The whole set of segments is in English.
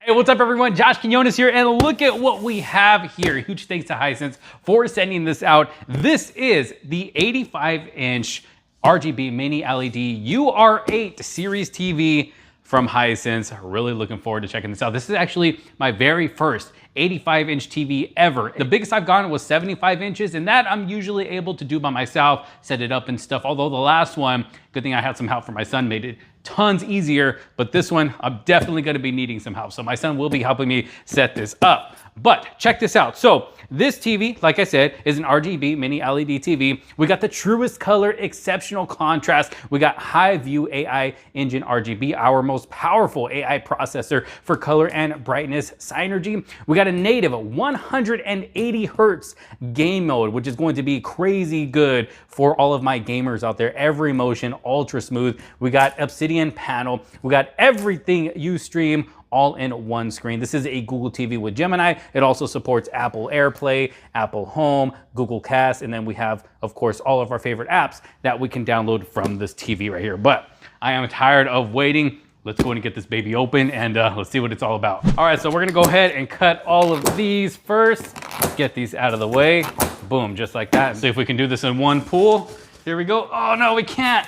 Hey, what's up everyone? Josh Quinones here, and look at what we have here. Huge thanks to Hisense for sending this out. This is the 85-inch RGB mini LED UR8 series TV from Hisense. Really looking forward to checking this out. This is actually my very first 85-inch TV ever. The biggest I've gone was 75 inches, and that I'm usually able to do by myself, set it up and stuff. Although the last one, good thing I had some help from my son, made it tons easier, but this one, I'm definitely gonna be needing some help. So my son will be helping me set this up. But check this out. So this TV, like I said, is an RGB mini LED TV. We got the truest color, exceptional contrast. We got high view AI engine RGB, our most powerful AI processor for color and brightness synergy. We got a native 180 hertz game mode, which is going to be crazy good for all of my gamers out there. Every motion, ultra smooth. We got Obsidian panel. We got everything you stream all in one screen. This is a Google TV with Gemini. It also supports Apple AirPlay, Apple Home, Google Cast, and then we have, of course, all of our favorite apps that we can download from this TV right here. But I am tired of waiting. Let's go and get this baby open and let's see what it's all about. All right, so we're gonna go ahead and cut all of these first. Let's get these out of the way. Boom, just like that. See if we can do this in one pull. Here we go. Oh no, we can't.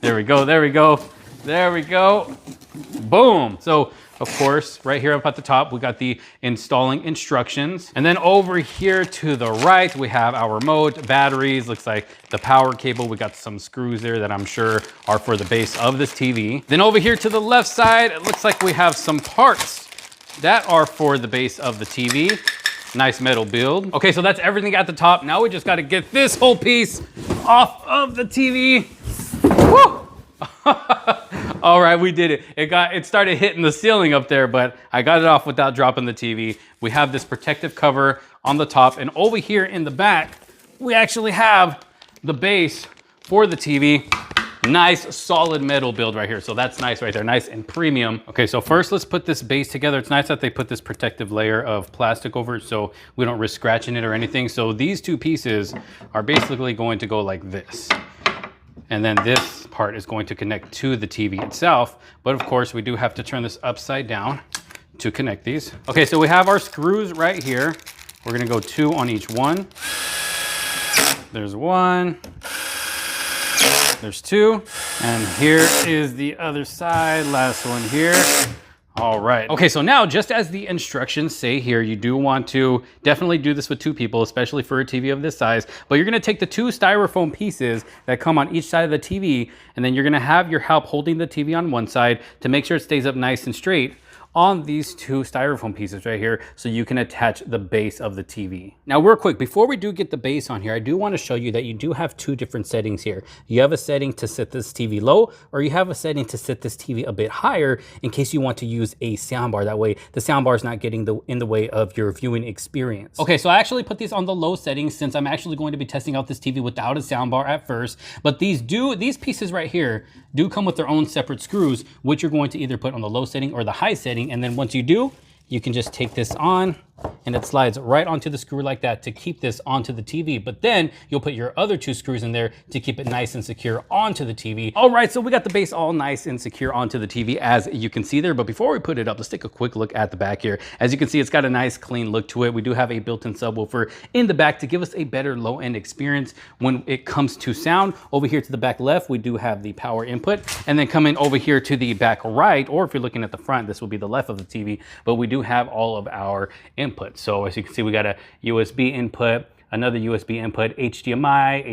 There we go, there we go. There we go. Boom. So of course, right here up at the top, we got the installing instructions. And then over here to the right, we have our remote, batteries, looks like the power cable. We got some screws there that I'm sure are for the base of this TV. Then over here to the left side, it looks like we have some parts that are for the base of the TV. Nice metal build. Okay, so that's everything at the top. Now we just got to get this whole piece off of the TV. Woo! All right, we did it. It started hitting the ceiling up there, but I got it off without dropping the TV. We have this protective cover on the top, and over here in the back, we actually have the base for the TV. Nice solid metal build right here. So that's nice right there, nice and premium. Okay, so first let's put this base together. It's nice that they put this protective layer of plastic over it so we don't risk scratching it or anything. So these two pieces are basically going to go like this. And then this part is going to connect to the TV itself. But of course, we do have to turn this upside down to connect these. Okay, so we have our screws right here. We're gonna go 2 on each one. There's 1, there's 2, and here is the other side, last one here. All right. Okay, so now just as the instructions say here, you do want to definitely do this with 2 people, especially for a TV of this size. But you're gonna take the 2 styrofoam pieces that come on each side of the TV, and then you're gonna have your help holding the TV on one side to make sure it stays up nice and straight on these 2 styrofoam pieces right here so you can attach the base of the TV. Now real quick, before we do get the base on here, I do want to show you that you do have 2 different settings here. You have a setting to set this TV low, or you have a setting to set this TV a bit higher in case you want to use a soundbar. That way the soundbar is not getting in the way of your viewing experience. Okay, so I actually put these on the low settings since I'm actually going to be testing out this TV without a soundbar at first, but these pieces right here do come with their own separate screws, which you're going to either put on the low setting or the high setting. And then once you do, you can just take this on and it slides right onto the screw like that to keep this onto the TV. But then you'll put your other 2 screws in there to keep it nice and secure onto the TV. All right, so we got the base all nice and secure onto the TV as you can see there. But before we put it up, let's take a quick look at the back here. As you can see, it's got a nice clean look to it. We do have a built-in subwoofer in the back to give us a better low-end experience when it comes to sound. Over here to the back left, we do have the power input. And then coming over here to the back right, or if you're looking at the front, this will be the left of the TV, but we do have all of our inputs. So as you can see, we got a USB input, another USB input, HDMI,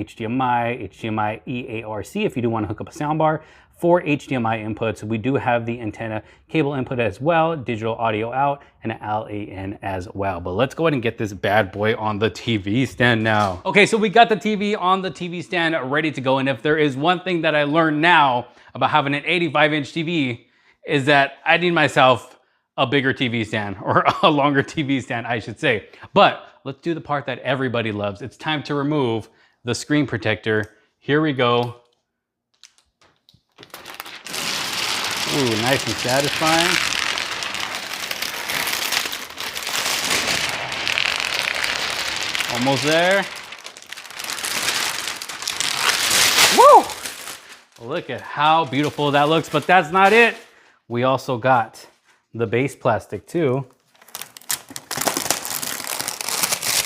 EARC if you do want to hook up a soundbar. 4 HDMI inputs. We do have the antenna cable input as well, digital audio out, and an LAN as well. But let's go ahead and get this bad boy on the TV stand now. Okay, so we got the TV on the TV stand ready to go. And if there is one thing that I learned now about having an 85-inch TV is that I need myself a bigger TV stand, or a longer TV stand, I should say. But let's do the part that everybody loves. It's time to remove the screen protector. Here we go. Ooh, nice and satisfying. Almost there. Woo! Look at how beautiful that looks, but that's not it. We also got the base plastic too.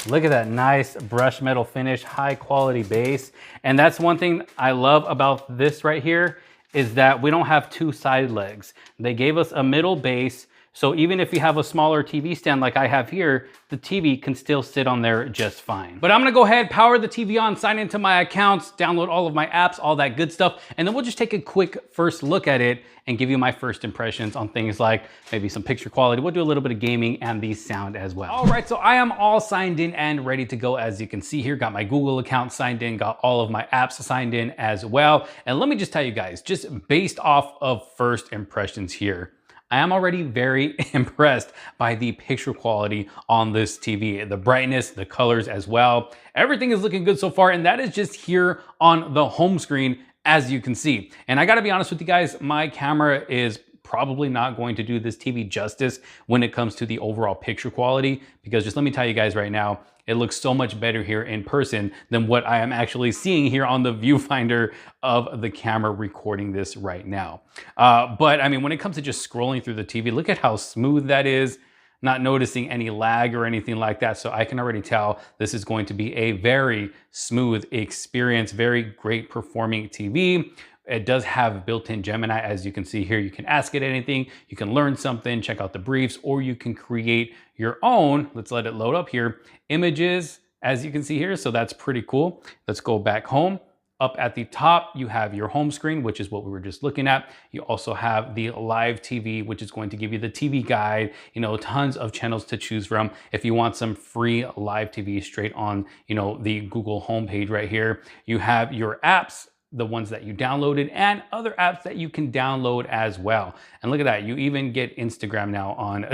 Look at that nice brushed metal finish, high quality base. And that's one thing I love about this right here is that we don't have two side legs. They gave us a middle base. So even if you have a smaller TV stand like I have here, the TV can still sit on there just fine. But I'm gonna go ahead, power the TV on, sign into my accounts, download all of my apps, all that good stuff. And then we'll just take a quick first look at it and give you my first impressions on things like maybe some picture quality. We'll do a little bit of gaming and the sound as well. All right, so I am all signed in and ready to go. As you can see here, got my Google account signed in, got all of my apps signed in as well. And let me just tell you guys, just based off of first impressions here, I am already very impressed by the picture quality on this TV, the brightness, the colors as well. Everything is looking good so far, and that is just here on the home screen, as you can see. And I gotta be honest with you guys, my camera is probably not going to do this TV justice when it comes to the overall picture quality, because just let me tell you guys right now, it looks so much better here in person than what I am actually seeing here on the viewfinder of the camera recording this right now. But I mean, when it comes to just scrolling through the TV, look at how smooth that is. Not noticing any lag or anything like that. So I can already tell this is going to be a very smooth experience, very great performing TV. It does have built-in Gemini, as you can see here. You can ask it anything, you can learn something, check out the briefs, or you can create your own, let's let it load up here, images, as you can see here. So that's pretty cool. Let's go back home. Up at the top, you have your home screen, which is what we were just looking at. You also have the live TV, which is going to give you the TV guide, you know, tons of channels to choose from. If you want some free live TV straight on, you know, the Google homepage right here, you have your apps, the ones that you downloaded, and other apps that you can download as well. And look at that, you even get Instagram now on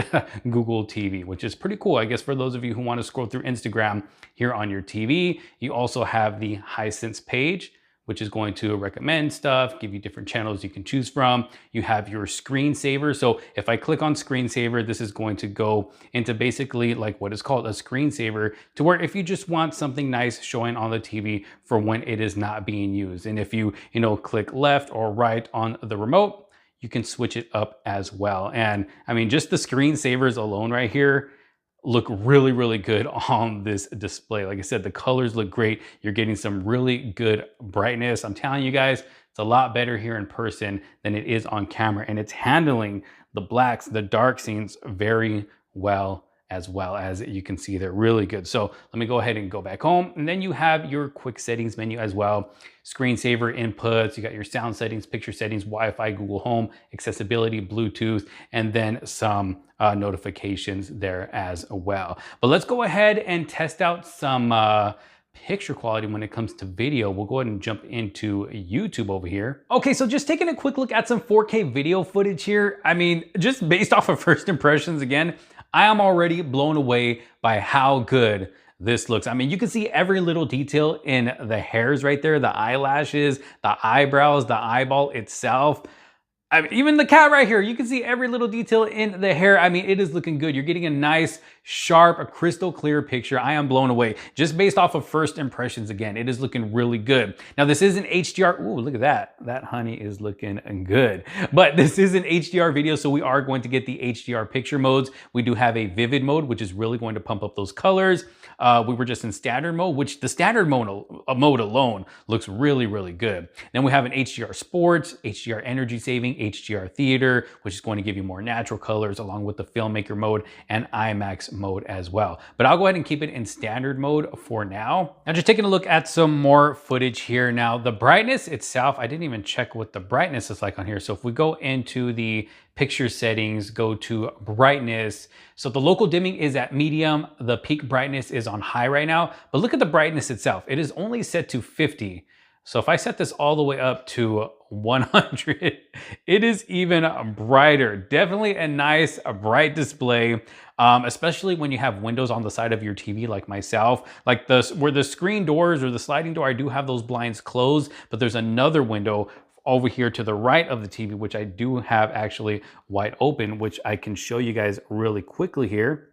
Google TV, which is pretty cool, I guess, for those of you who want to scroll through Instagram here on your TV. You also have the Hisense page, which is going to recommend stuff, give you different channels you can choose from. You have your screensaver. So if I click on screensaver, this is going to go into basically like what is called a screensaver, to where if you just want something nice showing on the TV for when it is not being used. And if you click left or right on the remote, you can switch it up as well. And I mean, just the screensavers alone right here look really, really good on this display. Like I said, the colors look great. You're getting some really good brightness. I'm telling you guys, it's a lot better here in person than it is on camera. And it's handling the blacks, the dark scenes very well as you can see, they're really good. So let me go ahead and go back home. And then you have your quick settings menu as well. Screensaver inputs, you got your sound settings, picture settings, Wi-Fi, Google Home, accessibility, Bluetooth, and then some notifications there as well. But let's go ahead and test out some picture quality when it comes to video. We'll go ahead and jump into YouTube over here. Okay, so just taking a quick look at some 4K video footage here. I mean, just based off of first impressions again, I am already blown away by how good this looks. I mean, you can see every little detail in the hairs right there, the eyelashes, the eyebrows, the eyeball itself. I mean, even the cat right here, you can see every little detail in the hair. I mean, it is looking good. You're getting a nice, sharp, a crystal clear picture. I am blown away. Just based off of first impressions again, it is looking really good. Now, this is an HDR. Ooh, look at that. That honey is looking good. But this is an HDR video, so we are going to get the HDR picture modes. We do have a vivid mode, which is really going to pump up those colors. We were just in standard mode, which the standard mode alone looks really, really good. Then we have an HDR Sports, HDR Energy Saving, HDR Theater, which is going to give you more natural colors, along with the Filmmaker mode and IMAX mode as well. But I'll go ahead and keep it in standard mode for now. Now, just taking a look at some more footage here. Now, the brightness itself, I didn't even check what the brightness is like on here. So if we go into the picture settings, go to brightness. So the local dimming is at medium. The peak brightness is on high right now, but look at the brightness itself. It is only set to 50. So if I set this all the way up to 100, it is even brighter. Definitely a nice, bright display, especially when you have windows on the side of your TV like myself. Like where the screen doors or the sliding door, I do have those blinds closed, but there's another window over here to the right of the TV, which I do have actually wide open, which I can show you guys really quickly here.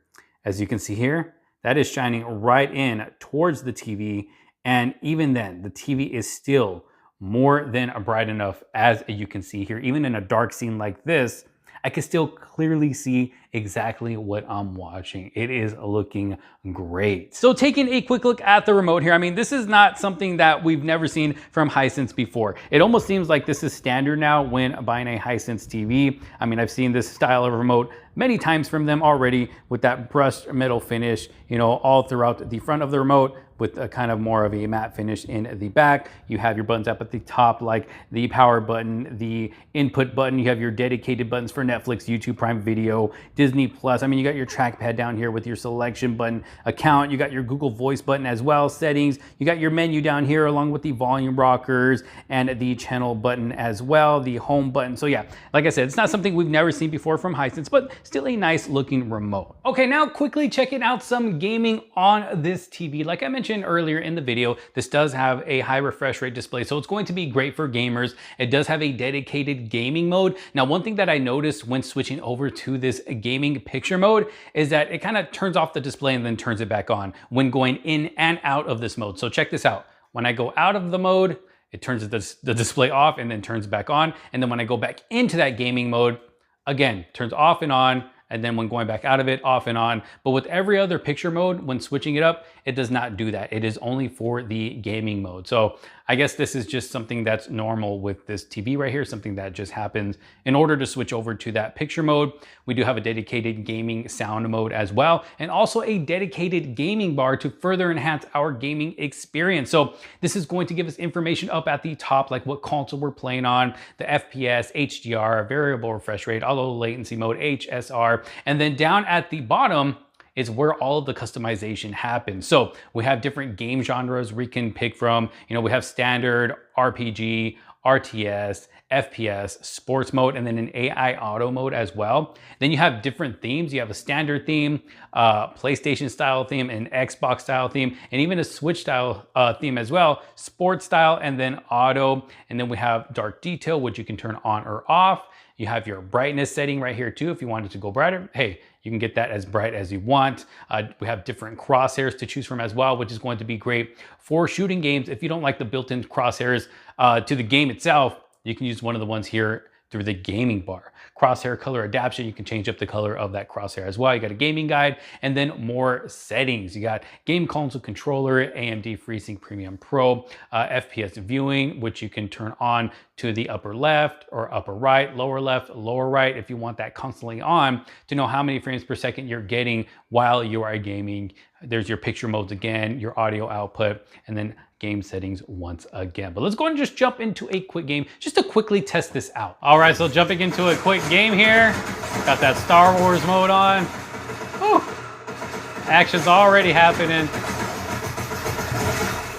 As you can see here, that is shining right in towards the TV. And even then, the TV is still more than bright enough, as you can see here. Even in a dark scene like this, I can still clearly see exactly what I'm watching. It is looking great. So taking a quick look at the remote here, I mean, this is not something that we've never seen from Hisense before. It almost seems like this is standard now when buying a Hisense TV. I mean, I've seen this style of remote many times from them already with that brushed metal finish, you know, all throughout the front of the remote, with a kind of more of a matte finish in the back. You have your buttons up at the top, like the power button, the input button. You have your dedicated buttons for Netflix, YouTube Prime Video, Disney Plus. I mean, you got your trackpad down here with your selection button, account. You got your Google Voice button as well, settings. You got your menu down here along with the volume rockers and the channel button as well, the home button. So yeah, like I said, it's not something we've never seen before from Hisense, but still a nice looking remote. Okay, now quickly checking out some gaming on this TV. Like I mentioned earlier in the video, this does have a high refresh rate display, so it's going to be great for gamers. It does have a dedicated gaming mode. Now, one thing that I noticed when switching over to this gaming picture mode is that it kind of turns off the display and then turns it back on when going in and out of this mode. So check this out. When I go out of the mode, it turns the display off and then turns back on. And then when I go back into that gaming mode, again, turns off and on. And then when going back out of it, off and on. But with every other picture mode, when switching it up, it does not do that. It is only for the gaming mode. So I guess this is just something that's normal with this TV right here, something that just happens. In order to switch over to that picture mode, we do have a dedicated gaming sound mode as well, and also a dedicated gaming bar to further enhance our gaming experience. So this is going to give us information up at the top, like what console we're playing on, the FPS, HDR, variable refresh rate, low latency mode, HSR, and then down at the bottom is where all of the customization happens. So we have different game genres we can pick from. You know, we have standard, RPG, RTS, FPS, sports mode, and then an AI auto mode as well. Then you have different themes. You have a standard theme, PlayStation style theme, an Xbox style theme, and even a Switch style theme as well, sports style, and then auto. And then we have dark detail, which you can turn on or off. You have your brightness setting right here too. If you wanted to go brighter, hey, you can get that as bright as you want. We have different crosshairs to choose from as well, which is going to be great for shooting games. If you don't like the built-in crosshairs to the game itself, you can use one of the ones here through the gaming bar. Crosshair color adaptation, you can change up the color of that crosshair as well. You got a gaming guide and then more settings. You got game console controller, AMD FreeSync Premium Pro, FPS viewing, which you can turn on to the upper left or upper right, lower left, lower right, if you want that constantly on to know how many frames per second you're getting while you are gaming. There's your picture modes again, your audio output, and then game settings once again. But let's go and just jump into a quick game just to quickly test this out. All right, so jumping into a quick game here. Got that Star Wars mode on. Whew. Action's already happening.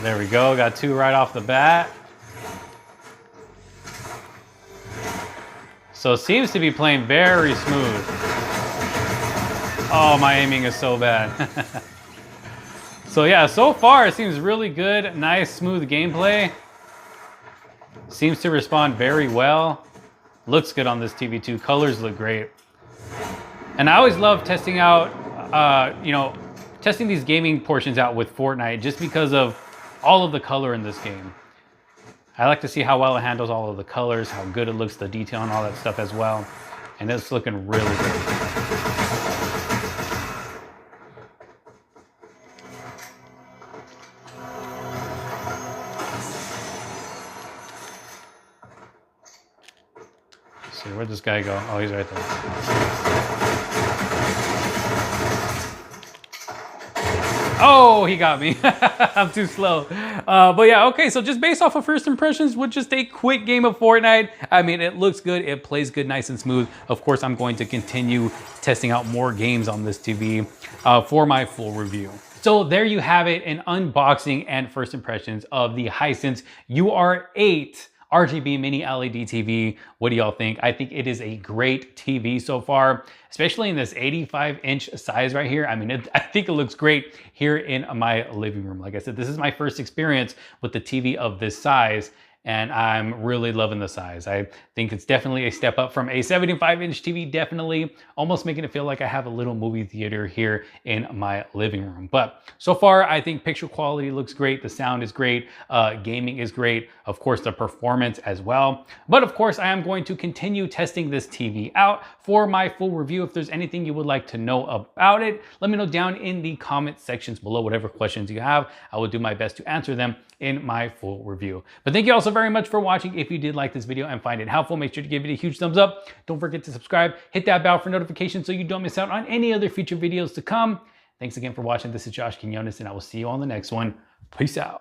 There we go, got two right off the bat. So it seems to be playing very smooth. Oh, my aiming is so bad. So yeah, so far it seems really good. Nice, smooth gameplay. Seems to respond very well. Looks good on this TV too. Colors look great. And I always love testing out, testing these gaming portions out with Fortnite just because of all of the color in this game. I like to see how well it handles all of the colors, how good it looks, the detail and all that stuff as well. And it's looking really good. See, where'd this guy go? Oh, he's right there. Oh, he got me. I'm too slow. But yeah, okay, so just based off of first impressions with just a quick game of Fortnite, I mean, it looks good, it plays good, nice and smooth. Of course, I'm going to continue testing out more games on this TV for my full review. So there you have it, an unboxing and first impressions of the Hisense UR8 RGB mini LED TV. What do y'all think? I think it is a great TV so far, especially in this 85-inch size right here. I mean, I think it looks great here in my living room. Like I said, this is my first experience with the TV of this size, and I'm really loving the size. I think it's definitely a step up from a 75-inch TV, definitely almost making it feel like I have a little movie theater here in my living room. But so far, I think picture quality looks great, the sound is great, gaming is great, of course the performance as well. But of course, I am going to continue testing this TV out. For my full review, if there's anything you would like to know about it, let me know down in the comment sections below. Whatever questions you have, I will do my best to answer them in my full review. But thank you all so very much for watching. If you did like this video and find it helpful, make sure to give it a huge thumbs up. Don't forget to subscribe, hit that bell for notifications so you don't miss out on any other future videos to come. Thanks again for watching. This is Josh Quinones, and I will see you on the next one. Peace out.